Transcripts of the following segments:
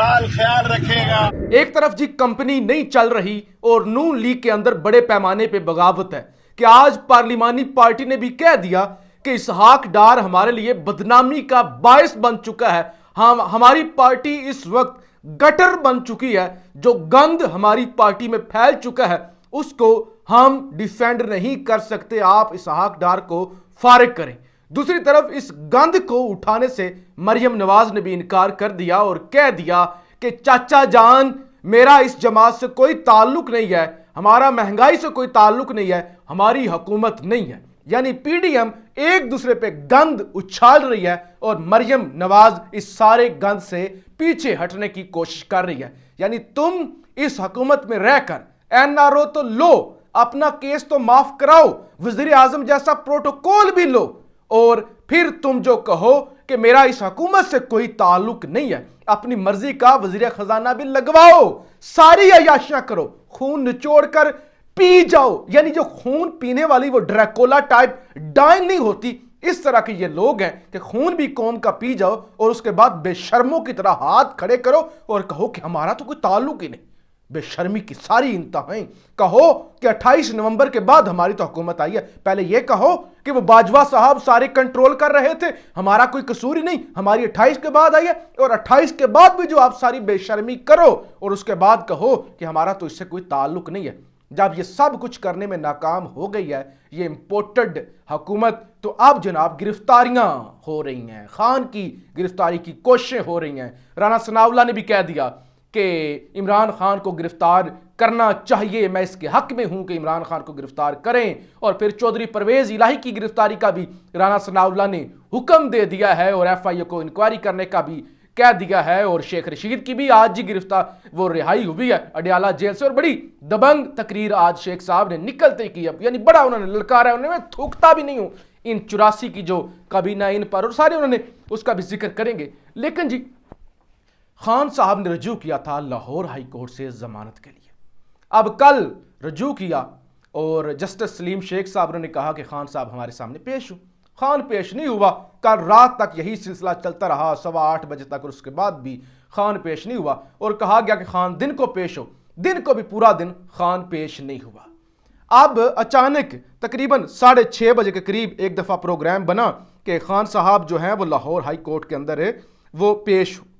बहरहाल ख्याल रखेगा। एक तरफ जी कंपनी नहीं चल रही और नून लीग के अंदर बड़े पैमाने पे बगावत है कि आज पार्लिमानी पार्टी ने भी कह दिया कि इसहाक डार हमारे लिए बदनामी का बायस बन चुका है। हमारी पार्टी इस वक्त गटर बन चुकी है। जो गंद हमारी पार्टी में फैल चुका है उसको हम डिफेंड नहीं कर सकते, आप इसहाक डार को फारिग करें। दूसरी तरफ इस गंद को उठाने से मरियम नवाज ने भी इनकार कर दिया और कह दिया कि चाचा जान मेरा इस जमात से कोई ताल्लुक नहीं है, हमारा महंगाई से कोई ताल्लुक नहीं है, हमारी हुकूमत नहीं है। यानी पीडीएम एक दूसरे पे गंद उछाल रही है और मरियम नवाज इस सारे गंद से पीछे हटने की कोशिश कर रही है। यानी तुम इस हुकूमत में रहकर एनआरओ तो लो, अपना केस तो माफ कराओ, वजीर आजम जैसा प्रोटोकॉल भी लो और फिर तुम जो कहो कि मेरा इस हुकूमत से कोई ताल्लुक नहीं है, अपनी मर्जी का वजीर खजाना भी लगवाओ, सारी अयाशियां करो, खून निचोड़ कर पी जाओ। यानी जो खून पीने वाली वो ड्रैकोला टाइप डाइन नहीं होती, इस तरह के ये लोग हैं कि खून भी कौम का पी जाओ और उसके बाद बेशर्मों की तरह हाथ खड़े करो और कहो कि हमारा तो कोई ताल्लुक ही नहीं। बेशर्मी की सारी इंतहाएं। कहो कि 28 नवंबर के बाद हमारी तो हुकूमत आई है, पहले यह कहो कि वो बाजवा साहब सारे कंट्रोल कर रहे थे, हमारा कोई कसूर ही नहीं, हमारी 28 के बाद आई है, और 28 के बाद भी जो आप सारी बेशर्मी करो और उसके बाद कहो कि हमारा तो इससे कोई ताल्लुक नहीं है। जब ये सब कुछ करने में नाकाम हो गई है ये इंपोर्टेड हुकूमत, तो अब जनाब गिरफ्तारियां हो रही हैं, खान की गिरफ्तारी की कोशिशें हो रही हैं। राना सनाउल्लाह ने भी कह दिया कि इमरान खान को गिरफ्तार करना चाहिए, मैं इसके हक में हूं कि इमरान खान को गिरफ्तार करें। और फिर चौधरी परवेज इलाही की गिरफ्तारी का भी राना सनाउल्लाह ने हुक्म दे दिया है और एफआईए को इंक्वायरी करने का भी कह दिया है। और शेख रशीद की भी आज ही गिरफ्तार वो रिहाई हुई है अडियाला जेल से, और बड़ी दबंग तकरीर आज शेख साहब ने निकलते की, यानी बड़ा उन्होंने ललकारा, उन्होंने मैं थूकता भी नहीं हूं इन 84 की जो काबीना इन पर, और सारे उन्होंने उसका भी जिक्र करेंगे। लेकिन जी खान साहब ने रजू किया था लाहौर हाई कोर्ट से जमानत के लिए, अब कल रजू किया और जस्टिस सलीम शेख साहब ने कहा कि खान साहब हमारे सामने पेश हो। खान पेश नहीं हुआ, कल रात तक यही सिलसिला चलता रहा 8:15 बजे तक, और उसके बाद भी खान पेश नहीं हुआ और कहा गया कि खान दिन को पेश हो, दिन को भी पूरा दिन खान पेश नहीं हुआ। अब अचानक तकरीबन 6:30 बजे के करीब एक दफ़ा प्रोग्राम बना कि खान साहब जो हैं वो लाहौर हाई कोर्ट के अंदर है वो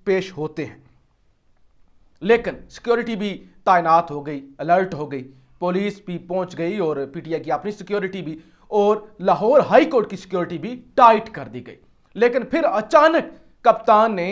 पेश होते हैं। लेकिन सिक्योरिटी भी तैनात हो गई, अलर्ट हो गई, पुलिस भी पहुंच गई और पीटीआई की अपनी सिक्योरिटी भी, और लाहौर हाई कोर्ट की सिक्योरिटी भी टाइट कर दी गई। लेकिन फिर अचानक कप्तान ने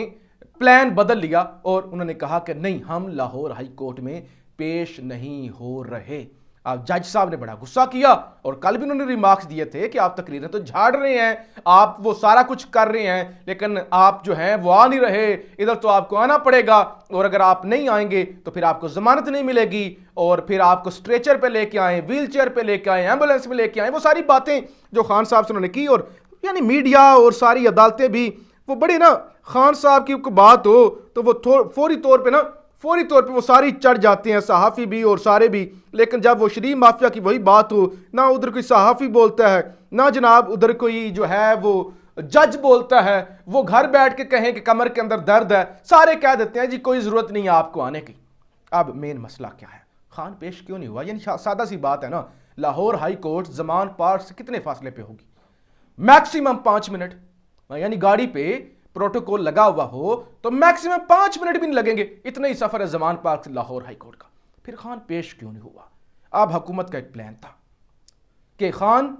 प्लान बदल लिया और उन्होंने कहा कि नहीं, हम लाहौर हाई कोर्ट में पेश नहीं हो रहे। अब जज साहब ने बड़ा गुस्सा किया और कल भी उन्होंने रिमार्क्स दिए थे कि आप तकरीरें तो झाड़ रहे हैं, आप वो सारा कुछ कर रहे हैं, लेकिन आप जो हैं वो आ नहीं रहे, इधर तो आपको आना पड़ेगा, और अगर आप नहीं आएंगे तो फिर आपको जमानत नहीं मिलेगी, और फिर आपको स्ट्रेचर पे लेके आए, व्हील चेयर पे लेके आए, एम्बुलेंस में लेके आए, वो सारी बातें जो खान साहब से उन्होंने की। और यानी मीडिया और सारी अदालतें भी वो बड़ी ना, खान साहब की बात हो तो वो फौरी तौर पे वो सारी चढ़ जाते हैं, सहाफ़ी भी और सारे भी। लेकिन जब वो शरीफ माफिया की वही बात हो, ना उधर कोई सहाफ़ी बोलता है, ना जनाब उधर कोई जो है वो जज बोलता है, वो घर बैठ के कहें कि कमर के अंदर दर्द है, सारे कह देते हैं जी कोई ज़रूरत नहीं है आपको आने की। अब मेन मसला क्या है, खान पेश क्यों नहीं हुआ? यानी सादा सी बात है ना, Lahore high court Zaman park से कितने फासले पे होगी? मैक्सिमम 5 मिनट, यानी गाड़ी पे प्रोटोकॉल लगा हुआ हो तो मैक्सिमम 5 मिनट भी नहीं लगेंगे, इतना ही सफर है जमान पार्क से लाहौर हाई कोर्ट का। फिर खान पेश क्यों नहीं हुआ? अब हुकूमत का एक प्लान था कि खान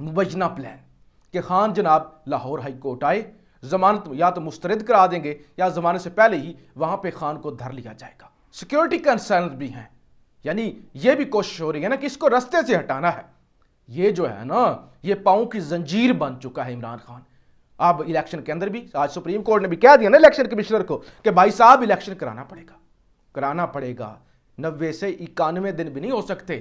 मुबजना प्लान कि खान जनाब लाहौर हाई कोर्ट आए, जमानत या तो मुस्तरद करा देंगे या जमानत से पहले ही वहां पे खान को धर लिया जाएगा। सिक्योरिटी कंसर्न भी हैं, यानी ये भी कोशिश हो रही है ना कि इसको रास्ते से हटाना है। ये जो है ना, ये पांव की जंजीर बन चुका है इमरान खान। अब इलेक्शन के अंदर भी आज सुप्रीम कोर्ट ने भी कह दिया ना इलेक्शन कमिश्नर को कि भाई साहब इलेक्शन कराना पड़ेगा, 90 से 91 दिन भी नहीं हो सकते,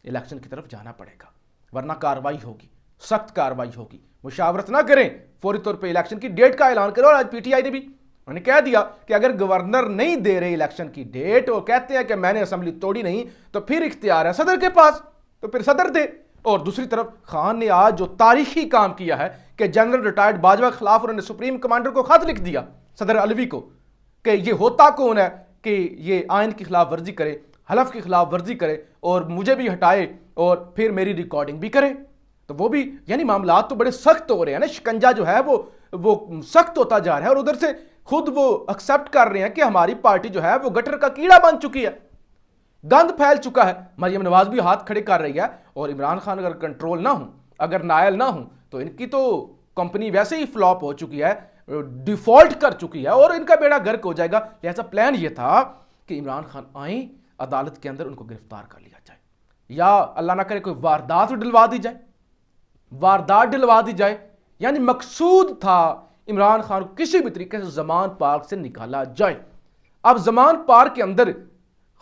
इलेक्शन की तरफ जाना पड़ेगा, वरना कार्रवाई होगी, सख्त कार्रवाई होगी। मुशावरत ना करें, फौरी तौर पे इलेक्शन की डेट का ऐलान करो। और आज पीटीआई ने भी उन्होंने कह दिया कि अगर गवर्नर नहीं दे रहे इलेक्शन की डेट और कहते हैं कि मैंने असेंबली तोड़ी नहीं, तो फिर इख्तियार है सदर के पास, तो फिर सदर दे। और दूसरी तरफ खान ने आज जो तारीखी काम किया है कि जनरल रिटायर्ड बाजवा के खिलाफ उन्होंने सुप्रीम कमांडर को खत लिख दिया, सदर अलवी को, کہ یہ ہوتا کون ہے کہ یہ آئین کی خلاف ورزی کرے, حلف کی خلاف ورزی کرے اور مجھے بھی ہٹائے اور پھر میری ریکارڈنگ بھی کرے. تو وہ بھی یعنی معاملات تو بڑے سخت ہو رہے ہیں نا, شکنجہ جو ہے وہ سخت ہوتا جا رہا ہے, اور ادھر سے خود وہ ایکسیپٹ کر رہے ہیں کہ ہماری پارٹی جو ہے وہ گٹر کا کیڑا بن چکی ہے, گند پھیل چکا ہے. مریم نواز بھی ہاتھ کھڑے کر رہی ہے, اور عمران خان اگر کنٹرول نہ ہوں, اگر نائل نہ ہوں, تو ان کی تو کمپنی ویسے ہی فلاپ ہو چکی ہے, ڈیفالٹ کر چکی ہے, اور ان کا بیڑا گرک ہو جائے گا. لہذا پلان یہ تھا کہ عمران خان آئیں, عدالت کے اندر ان کو گرفتار کر لیا جائے, یا اللہ نہ کرے کوئی واردات ڈلوا دی جائے. یعنی مقصود تھا عمران خان کو کسی بھی طریقے سے زمان پارک سے نکالا جائے. اب زمان پارک کے اندر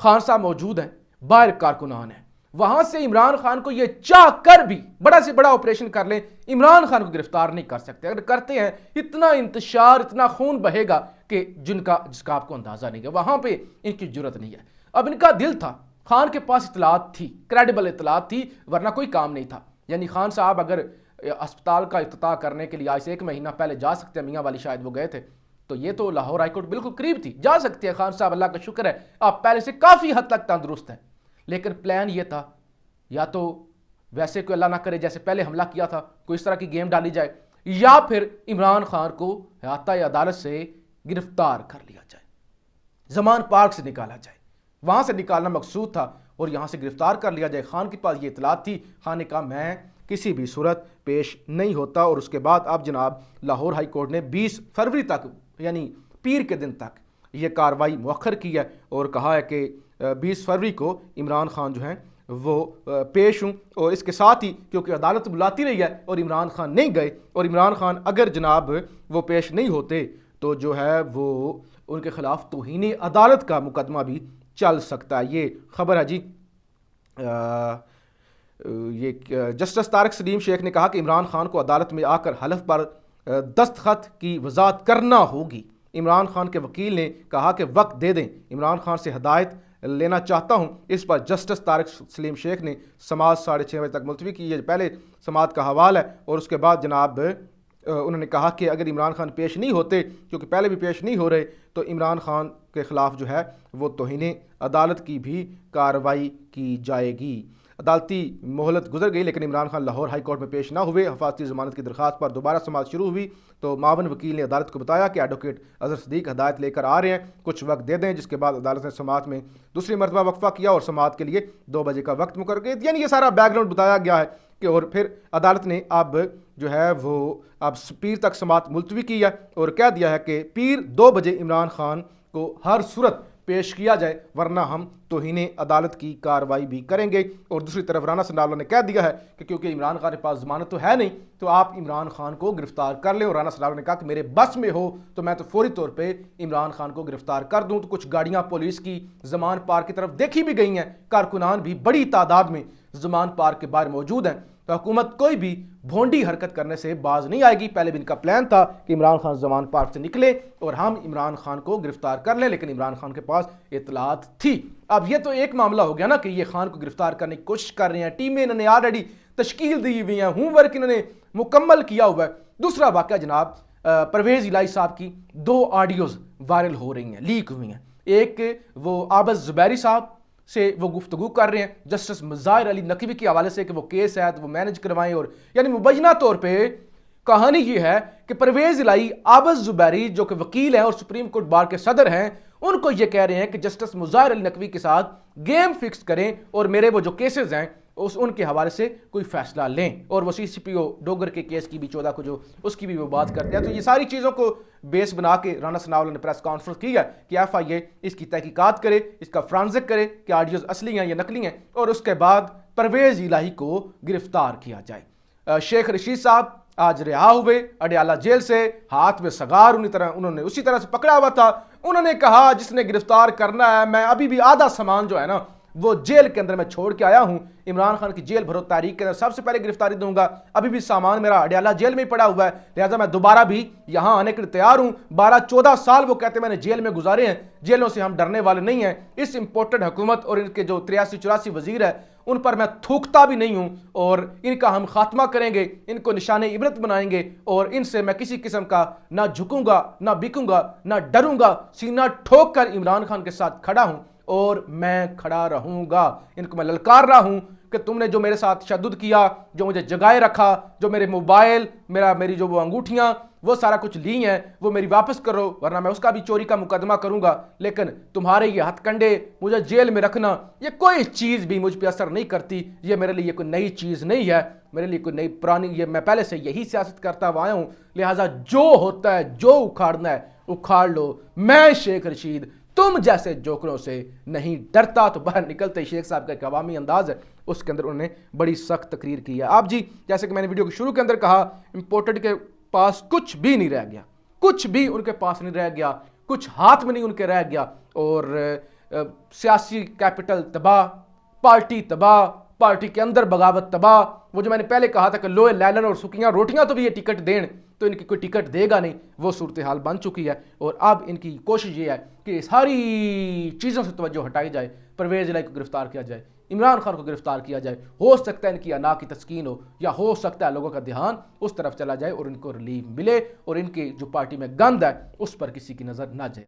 خان صاحب موجود ہیں, باہر کارکنان ہیں, وہاں سے عمران خان کو یہ چاہ کر بھی بڑا سے بڑا آپریشن کر لیں, عمران خان کو گرفتار نہیں کر سکتے. اگر کرتے ہیں اتنا انتشار, اتنا خون بہے گا کہ جس کا آپ کو اندازہ نہیں ہے. وہاں پہ ان کی جرت نہیں ہے. اب ان کا دل تھا, خان کے پاس اطلاعات تھی, کریڈیبل اطلاعات تھی, ورنہ کوئی کام نہیں تھا. یعنی خان صاحب اگر اسپتال کا افتتاح کرنے کے لیے آج سے 1 مہینہ پہلے جا سکتے ہیں, میاں والی شاید وہ گئے تھے, تو یہ تو لاہور ہائی کورٹ بالکل قریب تھی, جا سکتے ہیں خان صاحب, اللہ کا شکر ہے آپ پہلے سے کافی حد تک تندرست ہیں. لیکن پلان یہ تھا, یا تو ویسے کوئی اللہ نہ کرے جیسے پہلے حملہ کیا تھا, کوئی اس طرح کی گیم ڈالی جائے, یا پھر عمران خان کو احاطہ عدالت سے گرفتار کر لیا جائے, زمان پارک سے نکالا جائے. وہاں سے نکالنا مقصود تھا اور یہاں سے گرفتار کر لیا جائے. خان کے پاس یہ اطلاعات تھی, خان نے کہا میں کسی بھی صورت پیش نہیں ہوتا. اور اس کے بعد اب جناب لاہور ہائی کورٹ نے 20 فروری تک, یعنی پیر کے دن تک یہ کاروائی مؤخر کی ہے, اور کہا ہے کہ 20 فروری کو عمران خان جو ہیں وہ پیش ہوں. اور اس کے ساتھ ہی کیونکہ عدالت بلاتی رہی ہے اور عمران خان نہیں گئے, اور عمران خان اگر جناب وہ پیش نہیں ہوتے تو جو ہے وہ ان کے خلاف توہین عدالت کا مقدمہ بھی چل سکتا ہے. یہ خبر ہے جی. یہ جسٹس طارق سلیم شیخ نے کہا کہ عمران خان کو عدالت میں آ کر حلف پر دستخط کی وضاحت کرنا ہوگی. عمران خان کے وکیل نے کہا کہ وقت دے دیں, عمران خان سے ہدایت لینا چاہتا ہوں. اس پر جسٹس طارق سلیم شیخ نے سماعت 6:30 بجے تک ملتوی کی. یہ پہلے سماعت کا حوال ہے, اور اس کے بعد جناب انہوں نے کہا کہ اگر عمران خان پیش نہیں ہوتے, کیونکہ پہلے بھی پیش نہیں ہو رہے, تو عمران خان کے خلاف جو ہے وہ توہین عدالت کی بھی کارروائی کی جائے گی. عدالتی مہلت گزر گئی, لیکن عمران خان لاہور ہائی کورٹ میں پیش نہ ہوئے. حفاظتی ضمانت کی درخواست پر دوبارہ سماعت شروع ہوئی تو معاون وکیل نے عدالت کو بتایا کہ ایڈوکیٹ اظہر صدیق ہدایت لے کر آ رہے ہیں, کچھ وقت دے دیں. جس کے بعد عدالت نے سماعت میں دوسری مرتبہ وقفہ کیا اور سماعت کے لیے 2 بجے کا وقت مقرر کیا. یعنی یہ سارا بیک گراؤنڈ بتایا گیا ہے کہ, اور پھر عدالت نے اب جو ہے وہ اب پیر تک سماعت ملتوی کی ہے, اور کہہ دیا ہے کہ پیر 2 بجے عمران خان کو ہر صورت پیش کیا جائے, ورنہ ہم توہین عدالت کی کارروائی بھی کریں گے. اور دوسری طرف رانا ثناءاللہ نے کہہ دیا ہے کہ کیونکہ عمران خان کے پاس ضمانت تو ہے نہیں, تو آپ عمران خان کو گرفتار کر لیں. اور رانا ثناءاللہ نے کہا کہ میرے بس میں ہو تو میں تو فوری طور پہ عمران خان کو گرفتار کر دوں. تو کچھ گاڑیاں پولیس کی زمان پارک کی طرف دیکھی بھی گئی ہیں, کارکنان بھی بڑی تعداد میں زمان پارک کے باہر موجود ہیں. تو حکومت کوئی بھی بھونڈی حرکت کرنے سے باز نہیں آئے گی. پہلے بھی ان کا پلان تھا کہ عمران خان زمان پارک سے نکلے اور ہم عمران خان کو گرفتار کر لیں, لیکن عمران خان کے پاس اطلاعات تھی. اب یہ تو ایک معاملہ ہو گیا نا کہ یہ خان کو گرفتار کرنے کی کوشش کر رہے ہیں, ٹیمیں انہوں نے آلریڈی تشکیل دی ہوئی ہیں, ہوم ورک انہوں نے مکمل کیا ہوا ہے. دوسرا واقعہ جناب پرویز الہی صاحب کی 2 آڈیوز وائرل ہو رہی ہیں, لیک ہوئی ہیں. ایک وہ عابد زبیری صاحب سے وہ گفتگو کر رہے ہیں جسٹس مظاہر علی نقوی کے حوالے سے کہ وہ کیس ہے تو وہ مینج کروائیں, اور یعنی مبینہ طور پہ کہانی یہ ہے کہ پرویز الہی عابد زبیری جو کہ وکیل ہیں اور سپریم کورٹ بار کے صدر ہیں, ان کو یہ کہہ رہے ہیں کہ جسٹس مظاہر علی نقوی کے ساتھ گیم فکس کریں اور میرے وہ جو کیسز ہیں ان کے حوالے سے کوئی فیصلہ لیں. اور وہ CCPO ڈوگر کے کیس کی بھی 14 کو جو اس کی بھی وہ بات کرتے ہیں. تو یہ ساری چیزوں کو بیس بنا کے رانا ثناءاللہ نے پریس کانفرنس کی ہے کہ FIA اس کی تحقیقات کرے, اس کا فرانزک کرے کہ آڈیوز اصلی ہیں یا نقلی ہیں, اور اس کے بعد پرویز الہی کو گرفتار کیا جائے. شیخ رشید صاحب آج رہا ہوئے اڈیالہ جیل سے, ہاتھ میں سگار انہوں نے اسی طرح سے پکڑا ہوا تھا. انہوں نے کہا جس نے گرفتار کرنا ہے, میں ابھی بھی آدھا سامان جو ہے نا वो जेल के अंदर मैं छोड़ के आया हूं। इमरान खान की जेल भरो तारीख के अंदर सबसे पहले गिरफ्तारी दूंगा। अभी भी सामान मेरा अडयाला जेल में ही पड़ा हुआ है, लिहाजा मैं दोबारा भी यहां आने के लिए तैयार हूं। 12-14 साल वो कहते मैंने जेल में गुजारे हैं, जेलों से हम डरने वाले नहीं हैं। इस इंपोर्टेड हुकूमत और इनके जो 83-84 वजीर है उन पर मैं थूकता भी नहीं हूं और इनका हम खात्मा करेंगे, इनको निशाने इबरत बनाएंगे और इनसे मैं किसी किस्म का ना झुकूंगा, ना बिकूंगा, ना डरूंगा। सीना ठोक कर इमरान खान के साथ खड़ा हूं और मैं खड़ा रहूंगा। इनको मैं ललकार रहा हूं कि तुमने जो मेरे साथ तशद्दुद किया, जो मुझे जगाए रखा, जो मेरे मोबाइल, मेरी जो वो अंगूठियां, वो सारा कुछ ली हैं, वो मेरी वापस करो, वरना मैं उसका भी चोरी का मुकदमा करूंगा। लेकिन तुम्हारे ये हथकंडे, मुझे जेल में रखना, ये कोई चीज़ भी मुझ पर असर नहीं करती। ये मेरे लिए कोई नई चीज़ नहीं है, मेरे लिए कोई नई पुरानी, ये मैं पहले से यही सियासत करता हुआ आया हूँ। लिहाजा जो होता है, जो उखाड़ना है उखाड़ लो। मैं शेख रशीद तुम जैसे जोकरों से नहीं डरता। तो बाहर निकलते ही शेख साहब का एक अवामी अंदाज है, उसके अंदर उन्होंने बड़ी सख्त तकरीर की है। आप जी, जैसे कि मैंने वीडियो के शुरू के अंदर कहा, इंपोर्टेड के पास कुछ भी नहीं रह गया, कुछ भी उनके पास नहीं रह गया, कुछ हाथ में नहीं उनके रह गया। और सियासी कैपिटल तबाह, पार्टी तबाह, पार्टी के अंदर बगावत तबाह। वो जो मैंने पहले कहा था कि लोहे लैलन और सुखियां रोटियां तो भी ये टिकट दें, तो इनकी कोई टिकट देगा नहीं, वो सूरत हाल बन चुकी है। और अब इनकी कोशिश ये है कि सारी चीज़ों से तवज्जो हटाई जाए, परवेज़ इलाही को गिरफ्तार किया जाए, इमरान खान को गिरफ्तार किया जाए। हो सकता है इनकी अना की तस्कीन हो, या हो सकता है लोगों का ध्यान उस तरफ चला जाए और इनको रिलीफ मिले और इनकी जो पार्टी में गंद है उस पर किसी की नज़र ना जाए।